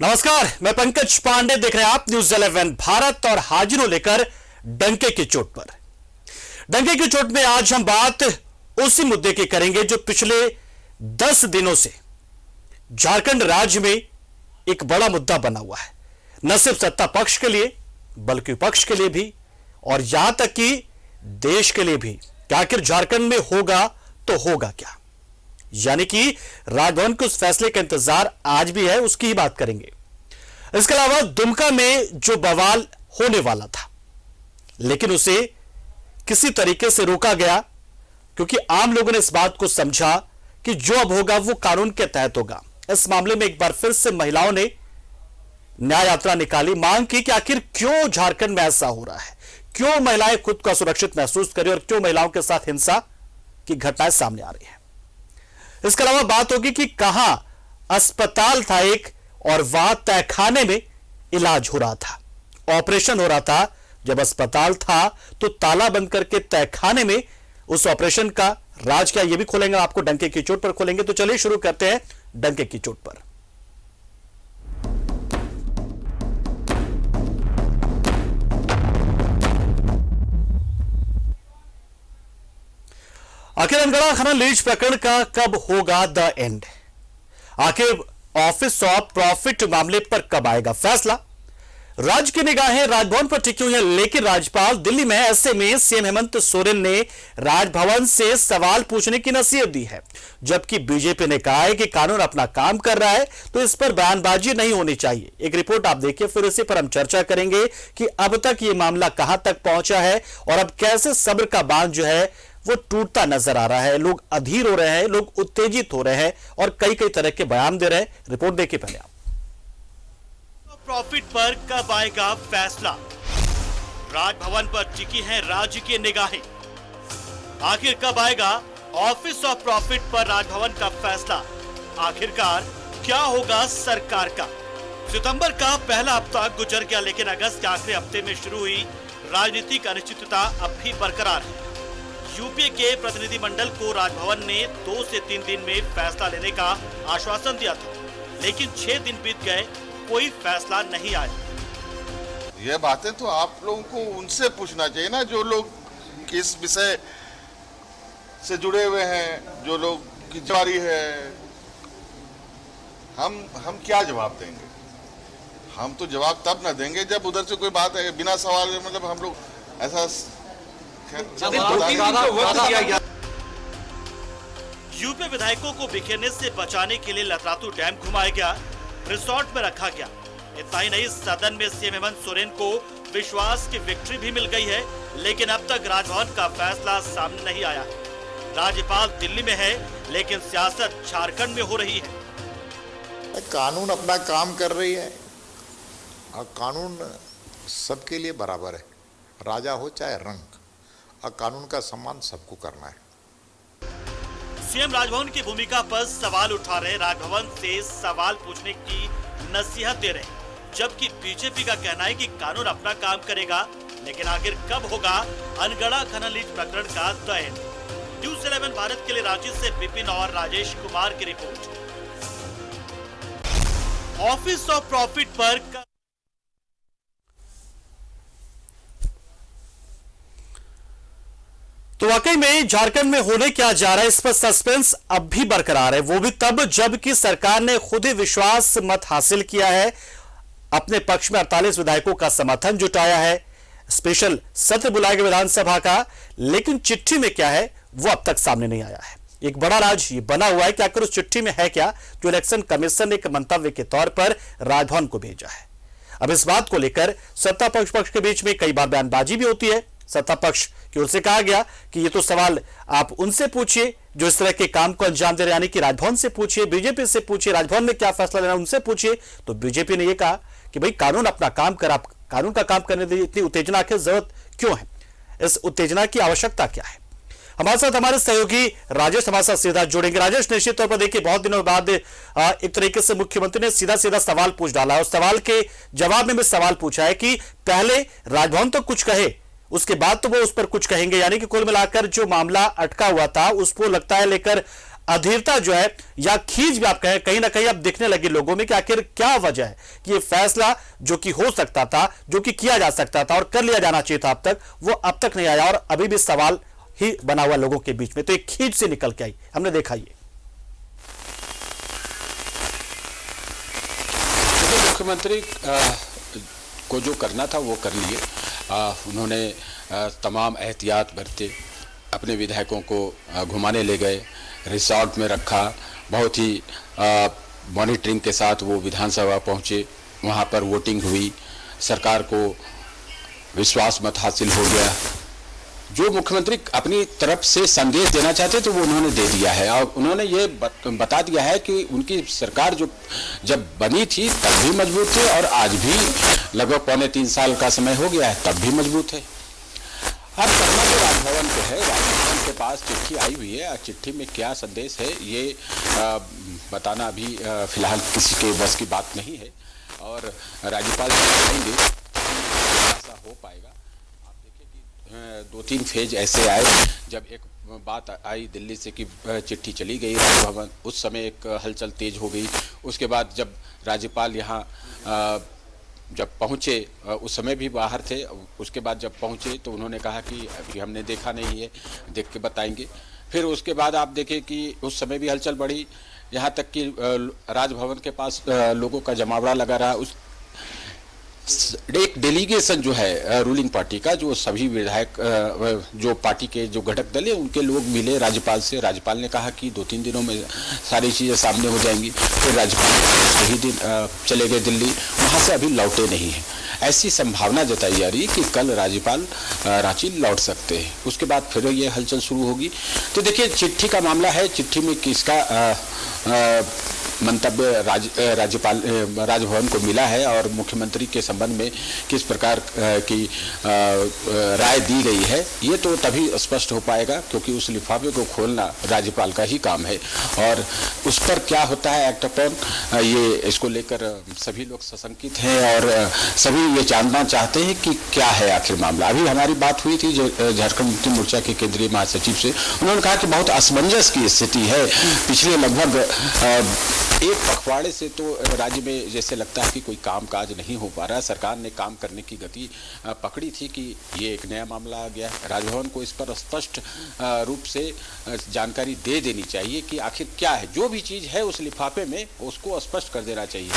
नमस्कार, मैं पंकज पांडे, देख रहे हैं आप न्यूज 11 भारत और हाजिर लेकर डंके की चोट पर। डंके की चोट में आज हम बात उसी मुद्दे की करेंगे जो पिछले 10 दिनों से झारखंड राज्य में एक बड़ा मुद्दा बना हुआ है, न सिर्फ सत्ता पक्ष के लिए बल्कि विपक्ष के लिए भी और यहां तक कि देश के लिए भी कि आखिर झारखंड में होगा तो होगा क्या। यानी कि राजभवन के उस फैसले का इंतजार आज भी है, उसकी ही बात करेंगे। इसके अलावा दुमका में जो बवाल होने वाला था लेकिन उसे किसी तरीके से रोका गया क्योंकि आम लोगों ने इस बात को समझा कि जो अब होगा वो कानून के तहत होगा। इस मामले में एक बार फिर से महिलाओं ने न्याय यात्रा निकाली, मांग की कि आखिर क्यों झारखंड में ऐसा हो रहा है, क्यों महिलाएं खुद को सुरक्षित महसूस करें और क्यों महिलाओं के साथ हिंसा की घटनाएं सामने आ रही हैं। इसके अलावा बात होगी कि कहां अस्पताल था एक और वहां तहखाने में इलाज हो रहा था, ऑपरेशन हो रहा था। जब अस्पताल था तो ताला बंद करके तहखाने में उस ऑपरेशन का राज क्या, यह भी खोलेंगे, आपको डंके की चोट पर खोलेंगे। तो चलिए शुरू करते हैं डंके की चोट पर। आखिर अनगढ़ा खनन लीज प्रकरण का कब होगा द एंड? आखिर ऑफिस ऑफ प्रॉफिट मामले पर कब आएगा फैसला? राज्य की निगाहें राजभवन पर टिकी हुई हैं, लेकिन राज्यपाल दिल्ली में, ऐसे में सीएम हेमंत सोरेन ने राजभवन से सवाल पूछने की नसीहत दी है। जबकि बीजेपी ने कहा है कि कानून अपना काम कर रहा है तो इस पर बयानबाजी नहीं होनी चाहिए। एक रिपोर्ट आप देखिए, फिर इसी पर हम चर्चा करेंगे कि अब तक यह मामला कहां तक पहुंचा है और अब कैसे सब्र का बांध जो है वो टूटता नजर आ रहा है। लोग अधीर हो रहे हैं, लोग उत्तेजित हो रहे हैं और कई कई तरह के बयान दे रहे हैं। रिपोर्ट देखिए पहले आप। प्रॉफिट पर कब आएगा फैसला? राजभवन पर टिकी है राज्य की निगाहें। आखिर कब आएगा ऑफिस ऑफ प्रॉफिट पर राजभवन का फैसला? आखिरकार क्या होगा सरकार का? सितंबर का पहला हफ्ता गुजर गया, लेकिन अगस्त के आखिरी हफ्ते में शुरू हुई राजनीतिक अनिश्चितता अब भी बरकरार है। यूपीए के प्रतिनिधिमंडल को राजभवन ने 2 से 3 दिन में फैसला लेने का आश्वासन दिया था, लेकिन 6 दिन बीत गए, कोई फैसला नहीं आया। ये बातें तो आप लोगों को उनसे पूछना चाहिए ना, जो लोग इस विषय से जुड़े हुए हैं, जो लोग की जारी है। हम क्या जवाब देंगे? हम तो जवाब तब ना देंगे जब उधर से कोई बात है बिना सवाल, मतलब हम लोग ऐसा यूपी विधायकों को बिखेरने से बचाने के लिए लतरातू डैम घुमाया गया, रिसोर्ट में रखा गया। इतना ही नहीं, सदन में सीएम हेमंत सोरेन को विश्वास की विक्ट्री भी मिल गई है, लेकिन अब तक राजभवन का फैसला सामने नहीं आया है। राज्यपाल दिल्ली में है, लेकिन सियासत झारखंड में हो रही है। कानून अपना काम कर रही है और कानून सबके लिए बराबर है, राजा हो चाहे रंक, और कानून का सम्मान सबको करना है। सीएम राजभवन की भूमिका पर सवाल उठा रहे, राजभवन से सवाल पूछने की नसीहत दे रहे, जबकि बीजेपी का कहना है कि कानून अपना काम करेगा। लेकिन आखिर कब होगा अनगढ़ा खनन लीज प्रकरण का द एंड? न्यूज 11 भारत के लिए रांची से विपिन और राजेश कुमार की रिपोर्ट। ऑफिस ऑफ प्रॉफिट पर तो वाकई में झारखंड में होने क्या जा रहा है, इस पर सस्पेंस अब भी बरकरार है। वो भी तब जबकि सरकार ने खुद ही विश्वास मत हासिल किया है, अपने पक्ष में 48 विधायकों का समर्थन जुटाया है, स्पेशल सत्र बुलाया गया विधानसभा का, लेकिन चिट्ठी में क्या है वो अब तक सामने नहीं आया है। एक बड़ा राज ये बना हुआ है कि आखिर उस चिट्ठी में है क्या, जो इलेक्शन कमीशन ने एक मंतव्य के तौर पर राजभवन को भेजा है। अब इस बात को लेकर सत्ता पक्ष के बीच में कई बार बयानबाजी भी होती है। सत्ता पक्ष की ओर से कहा गया कि ये तो सवाल आप उनसे पूछिए जो इस तरह के काम को अंजाम दे रहे, यानी कि राजभवन से पूछिए, बीजेपी से पूछिए, राजभवन में क्या फैसला लेना उनसे पूछिए। तो बीजेपी ने यह कहा कि भाई कानून अपना काम कर, आप कानून का काम करने दीजिए, इतनी उत्तेजना की जरूरत क्यों है, इस उत्तेजना की आवश्यकता क्या है। हमारे साथ हमारे सहयोगी राजेश हमारे साथ सीधा जुड़ेंगे। राजेश, निश्चित तौर पर देखिए बहुत दिनों बाद एक तरीके से मुख्यमंत्री ने सीधा सीधा सवाल पूछ डाला और सवाल के जवाब में भी सवाल पूछा है कि पहले राजभवन तो कुछ कहे, उसके बाद तो वो उस पर कुछ कहेंगे। यानी कि कुल मिलाकर जो मामला अटका हुआ था उसको लगता है लेकर अधीरता जो है या खींच भी आप कहें कहीं ना कहीं अब दिखने लगी लोगों में कि आखिर क्या वजह है कि ये फैसला जो कि हो सकता था, जो कि किया जा सकता था और कर लिया जाना चाहिए था अब तक, वो अब तक नहीं आया और अभी भी सवाल ही बना हुआ लोगों के बीच में। तो एक खींच से निकल के आई, हमने देखा ये। मुख्यमंत्री को जो करना था वो कर लिए। उन्होंने तमाम एहतियात बरते, अपने विधायकों को घुमाने ले गए, रिसॉर्ट में रखा, बहुत ही मॉनिटरिंग के साथ वो विधानसभा पहुंचे, वहां पर वोटिंग हुई, सरकार को विश्वास मत हासिल हो गया। जो मुख्यमंत्री अपनी तरफ से संदेश देना चाहते तो वो उन्होंने दे दिया है और उन्होंने ये बता दिया है कि उनकी सरकार जो जब बनी थी तब भी मजबूत थी और आज भी लगभग 3.25 साल का समय हो गया है तब भी मजबूत है। अब करना तो राजभवन को है, राजभवन के पास चिट्ठी आई हुई है, चिट्ठी में क्या संदेश है ये बताना अभी फिलहाल किसी के बस की बात नहीं है और राज्यपाल बताएंगे ऐसा हो पाएगा। आप देखिए कि 2-3 फेज ऐसे आए। जब एक बात आई दिल्ली से कि चिट्ठी चली गई राजभवन, उस समय एक हलचल तेज हो गई। उसके बाद जब राज्यपाल यहाँ जब पहुँचे, उस समय भी बाहर थे, उसके बाद जब पहुँचे तो उन्होंने कहा कि अभी हमने देखा नहीं है, देख के बताएंगे। फिर उसके बाद आप देखें कि उस समय भी हलचल बढ़ी, यहाँ तक कि राजभवन के पास लोगों का जमावड़ा लगा रहा। उस एक डेलीगेशन जो है रूलिंग पार्टी का, जो सभी विधायक जो पार्टी के जो घटक दल है उनके लोग मिले राज्यपाल से। राज्यपाल ने कहा कि 2-3 दिनों में सारी चीज़ें सामने हो जाएंगी। फिर राज्यपाल वही दिन चले गए दिल्ली, वहाँ से अभी लौटे नहीं हैं। ऐसी संभावना जताई जा रही है कि कल राज्यपाल रांची लौट सकते हैं। उसके बाद फिर ये हलचल शुरू होगी। तो देखिए चिट्ठी का मामला है, चिट्ठी में किसका मंतव्य राज्यपाल राजभवन को मिला है और मुख्यमंत्री के संबंध में किस प्रकार की राय दी गई है, ये तो तभी स्पष्ट हो पाएगा क्योंकि उस लिफाफे को खोलना राज्यपाल का ही काम है और उस पर क्या होता है एक्ट अपॉन, ये इसको लेकर सभी लोग सशंकित हैं और सभी ये जानना चाहते हैं कि क्या है आखिर मामला। अभी हमारी बात हुई थी झारखंड मुक्ति मोर्चा के केंद्रीय महासचिव से, उन्होंने कहा कि बहुत असमंजस की स्थिति है। पिछले लगभग एक पखवाड़े से तो राज्य में जैसे लगता है कि कोई काम काज नहीं हो पा रहा। सरकार ने काम करने की गति पकड़ी थी कि ये एक नया मामला आ गया। राजभवन को इस पर स्पष्ट रूप से जानकारी दे देनी चाहिए कि आखिर क्या है, जो भी चीज़ है उस लिफाफे में उसको स्पष्ट कर देना चाहिए।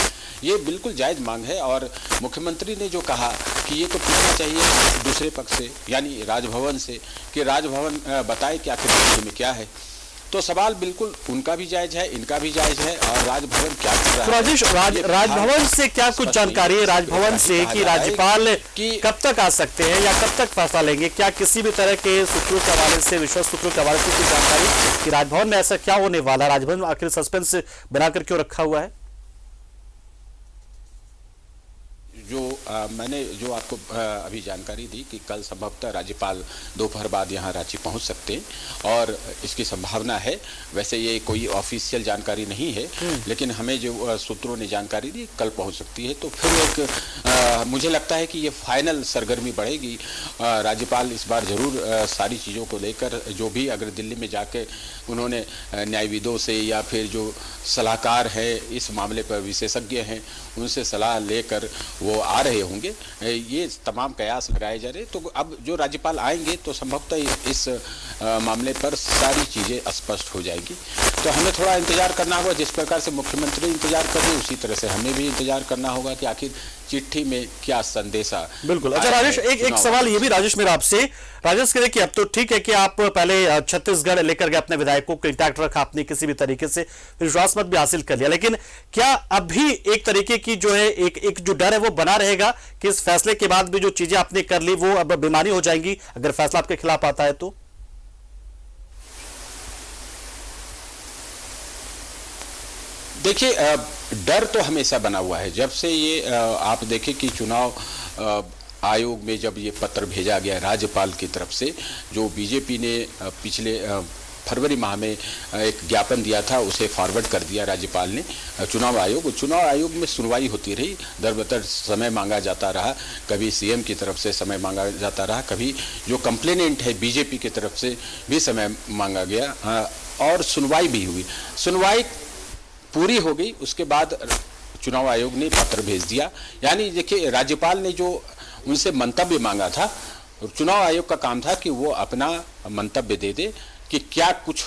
ये बिल्कुल जायज़ मांग है और मुख्यमंत्री ने जो कहा कि ये तो पूछना चाहिए दूसरे पक्ष से यानी राजभवन से कि राजभवन बताए कि आखिर में क्या है। तो सवाल बिल्कुल उनका भी जायज है, इनका भी जायज है और राजभवन क्या कर रहा है। राजेश, राजभवन से क्या कुछ जानकारी है राजभवन से कि राज्यपाल कब तक आ सकते हैं या कब तक फैसला लेंगे? क्या किसी भी तरह के सूत्रों के हवाले से, विश्वस्त सूत्रों के हवाले से कुछ जानकारी कि राजभवन में ऐसा क्या होने वाला? राजभवन आखिर सस्पेंस बनाकर क्यों रखा हुआ है? जो मैंने जो आपको अभी जानकारी दी कि कल संभवतः राज्यपाल दोपहर बाद यहाँ रांची पहुँच सकते हैं और इसकी संभावना है। वैसे ये कोई ऑफिशियल जानकारी नहीं है लेकिन हमें जो सूत्रों ने जानकारी दी कल पहुँच सकती है। तो फिर एक मुझे लगता है कि ये फाइनल सरगर्मी बढ़ेगी। राज्यपाल इस बार ज़रूर सारी चीज़ों को लेकर जो भी अगर दिल्ली में जाके उन्होंने न्यायविदों से या फिर जो सलाहकार है इस मामले पर विशेषज्ञ हैं उनसे सलाह लेकर वो आ रहे होंगे। ये तमाम कयास लगाए जा रहे। तो अब जो राज्यपाल आएंगे तो संभवतः इस मामले पर सारी चीज़ें स्पष्ट हो जाएगी। तो हमें थोड़ा इंतजार करना होगा। जिस प्रकार से मुख्यमंत्री इंतजार कर रहे हैं उसी तरह से हमें भी इंतजार करना होगा कि आखिर चिट्ठी में क्या संदेशा। बिल्कुल। अच्छा राजेश, एक सवाल ये भी राजेश मेरा आपसे। राजेश कह रहे कि अब तो ठीक है कि आप पहले छत्तीसगढ़ लेकर गए अपने विधायकों को इंटैक्ट रखा, आपने किसी भी तरीके से विश्वास मत भी हासिल कर लिया, लेकिन क्या अभी एक तरीके की जो है एक जो डर है वो बना रहेगा कि इस फैसले के बाद भी जो चीजें आपने कर ली वो अब बेमानी हो जाएंगी अगर फैसला आपके खिलाफ आता है तो? देखिए डर तो हमेशा बना हुआ है। जब से ये आप देखें कि चुनाव आयोग में जब ये पत्र भेजा गया राज्यपाल की तरफ से, जो बीजेपी ने पिछले फरवरी माह में एक ज्ञापन दिया था उसे फॉरवर्ड कर दिया राज्यपाल ने चुनाव आयोग में सुनवाई होती रही। दर बदर समय मांगा जाता रहा, कभी सीएम की तरफ से समय मांगा जाता रहा, कभी जो कंप्लेनेंट है बीजेपी की तरफ से भी समय मांगा गया। और सुनवाई भी हुई। सुनवाई पूरी हो गई, उसके बाद चुनाव आयोग ने पत्र भेज दिया। यानी देखिए, राज्यपाल ने जो उनसे मंतव्य मांगा था, चुनाव आयोग का काम था कि वो अपना मंतव्य दे दे कि क्या कुछ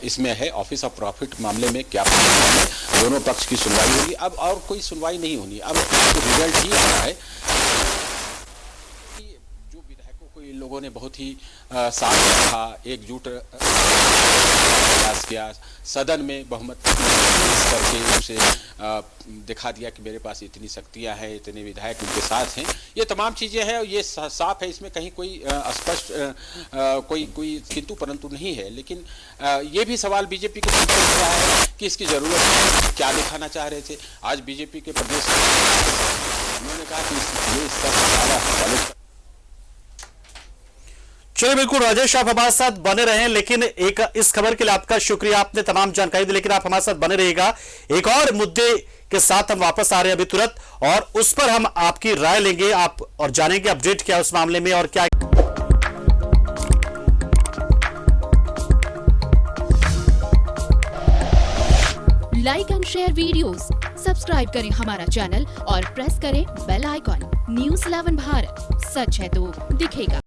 इसमें है, ऑफिस ऑफ प्रॉफिट मामले में क्या है, दोनों पक्ष की सुनवाई होगी। अब और कोई सुनवाई नहीं होनी, अब रिजल्ट ही आ रहा है। जो विधायकों को इन लोगों ने बहुत ही साथ रखा, एकजुट प्रयास किया, सदन में बहुमत करके उसे दिखा दिया कि मेरे पास इतनी शक्तियां हैं, इतने विधायक उनके साथ हैं। ये तमाम चीज़ें हैं, ये साफ है, इसमें कहीं कोई स्पष्ट कोई किंतु परंतु नहीं है। लेकिन ये भी सवाल बीजेपी के साथ उठ रहा है कि इसकी ज़रूरत है, क्या दिखाना चाह रहे थे। आज बीजेपी के प्रदेश उन्होंने कहा कि ये इसका चलिए, बिल्कुल राजेश, आप हमारे साथ बने रहें। लेकिन एक इस खबर के लिए आपका शुक्रिया, आपने तमाम जानकारी दी, लेकिन आप हमारे साथ बने रहिएगा। एक और मुद्दे के साथ हम वापस आ रहे हैं अभी तुरंत, और उस पर हम आपकी राय लेंगे, आप और जानेंगे अपडेट क्या उस मामले में और क्या। Like and share videos, subscribe करें हमारा चैनल और प्रेस करें बेल आइकॉन। News 11 भारत, सच है तो दिखेगा।